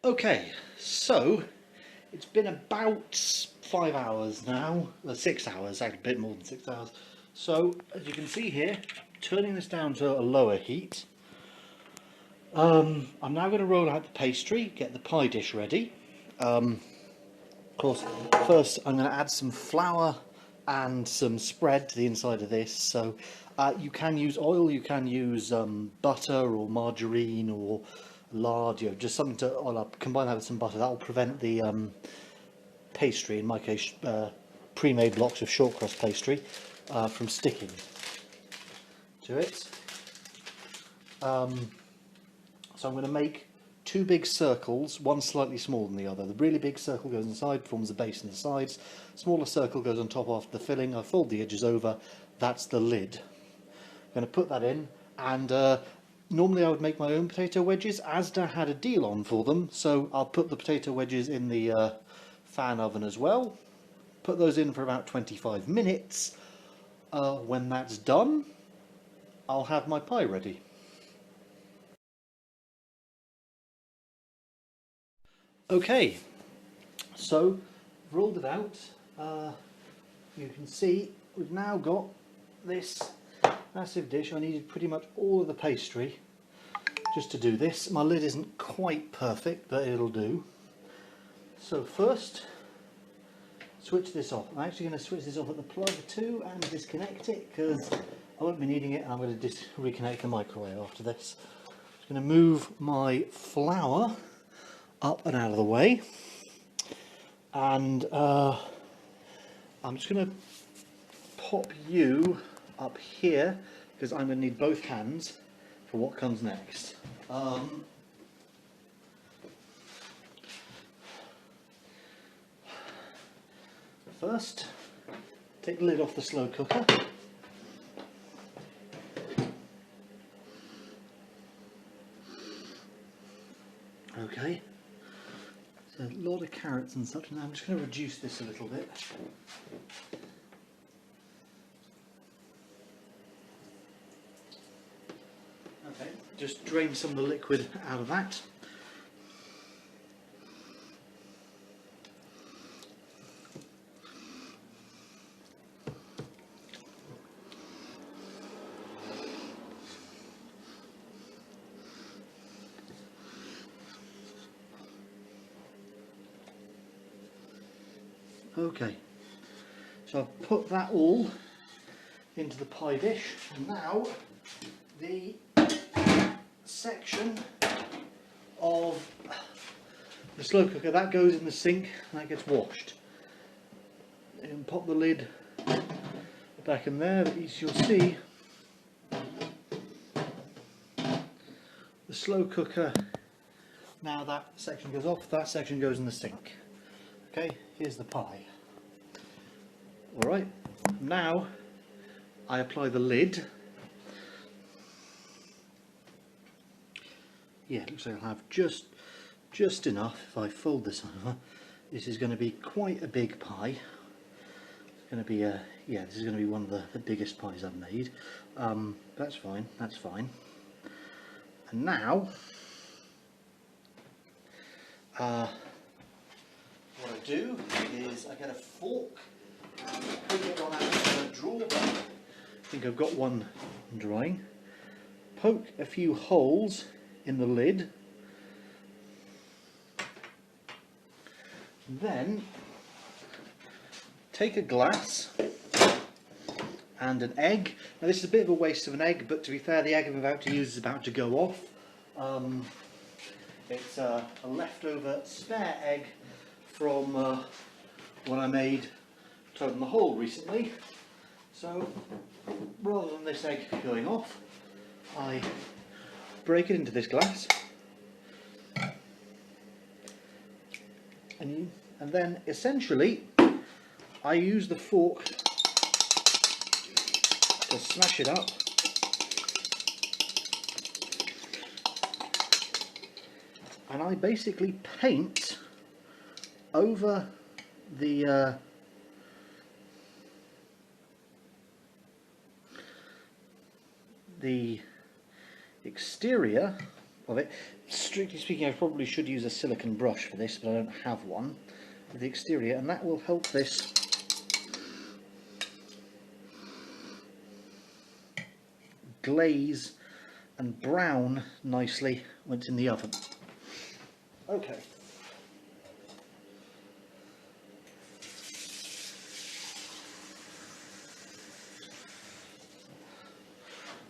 Okay, so it's been about 5 hours now, 6 hours, actually a bit more than 6 hours. So as you can see here, turning this down to a lower heat. I'm now going to roll out the pastry, get the pie dish ready. Of course, first I'm going to add some flour and some spread to the inside of this. So you can use oil, you can use butter or margarine or lard, just something to oil up. Combine that with some butter. That will prevent the pastry, in my case, pre-made blocks of short crust pastry, from sticking to it. So I'm going to make two big circles, one slightly smaller than the other. The really big circle goes inside, forms the base and the sides. Smaller circle goes on top after the filling. I fold the edges over. That's the lid. I'm going to put that in, and normally I would make my own potato wedges. Asda had a deal on for them, so I'll put the potato wedges in the fan oven as well. Put those in for about 25 minutes. When that's done, I'll have my pie ready. Okay, so rolled it out. You can see we've now got this massive dish. I needed pretty much all of the pastry just to do this. My lid isn't quite perfect, but it'll do. So first, switch this off. I'm actually going to switch this off at the plug too and disconnect it because I won't be needing it, and I'm going to reconnect the microwave after this. Just going to move my flour up and out of the way, and I'm just going to pop you up here because I'm going to need both hands for what comes next. First, take the lid off the slow cooker. Okay, so a lot of carrots and such. Now I'm just going to reduce this a little bit. Okay, just drain some of the liquid out of that. Okay, so I've put that all into the pie dish, and now the section of the slow cooker that goes in the sink and that gets washed. And pop the lid back in there. As you'll see, the slow cooker, now that section goes off, that section goes in the sink. Okay, here's the pie. Alright, now I apply the lid. Yeah, it looks like I'll have just enough. If I fold this over, this is going to be quite a big pie. It's going to be this is going to be one of the biggest pies I've made. That's fine, that's fine. And now, what I do is I get a fork and poke it on out of the drawer. I think I've got one drying. Poke a few holes in the lid. Then take a glass and an egg. Now this is a bit of a waste of an egg, but to be fair, the egg I'm about to use is about to go off. It's a leftover spare egg from when I made Toad in the Hole recently. So rather than this egg going off, I break it into this glass, and then essentially I use the fork to smash it up, and I basically paint over the exterior of it. Strictly speaking, I probably should use a silicone brush for this, but I don't have one for the exterior, and that will help this glaze and brown nicely when it's in the oven. Okay.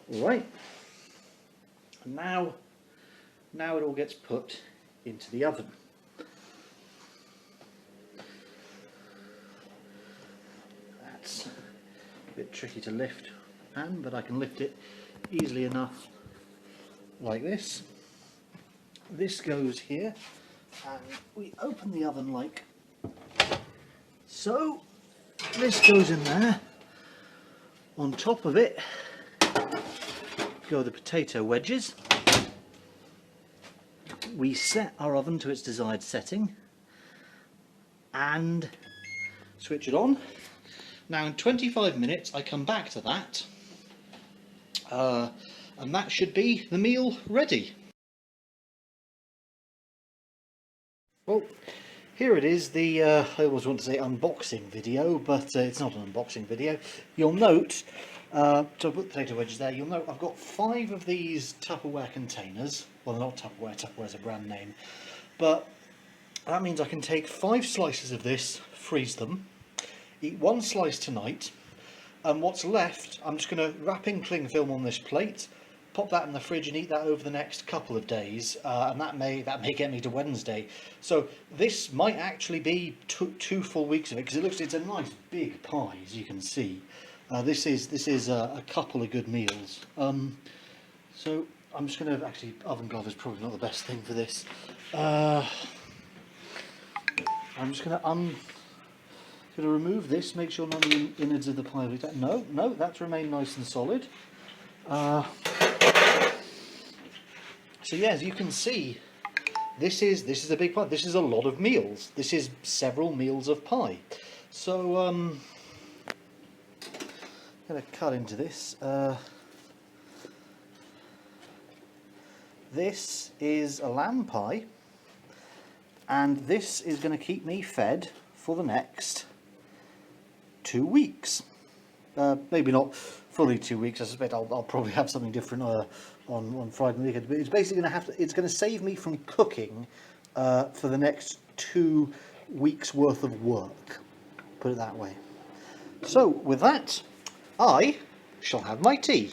Right. And now it all gets put into the oven. That's a bit tricky to lift, but I can lift it easily enough like this. This goes here, and we open the oven like so. This goes in there. On top of it go the potato wedges. We set our oven to its desired setting and switch it on. Now in 25 minutes I come back to that, and that should be the meal ready. Well, here it is, the I always want to say unboxing video, but it's not an unboxing video. You'll note, so I put potato wedges there, you'll note I've got 5 of these Tupperware containers. Well, they're not Tupperware, Tupperware's a brand name, but that means I can take 5 slices of this, freeze them, eat 1 slice tonight, and what's left I'm just going to wrap in cling film on this plate, pop that in the fridge and eat that over the next couple of days, and that may get me to Wednesday. So this might actually be two full weeks of it, because it's a nice big pie, as you can see. This is a couple of good meals. So I'm just going to actually, oven glove is probably not the best thing for this. I'm just going to remove this, make sure none of the innards of the pie are there. No, that's remained nice and solid. So yeah, as you can see, this is a big pie. This is a lot of meals. This is several meals of pie. So I'm going to cut into this. This is a lamb pie, and this is going to keep me fed for the next 2 weeks. Maybe not fully 2 weeks. I suspect I'll probably have something different on Friday weekend. But it's basically it's going to save me from cooking for the next 2 weeks worth of work. Put it that way. So with that, I shall have my tea.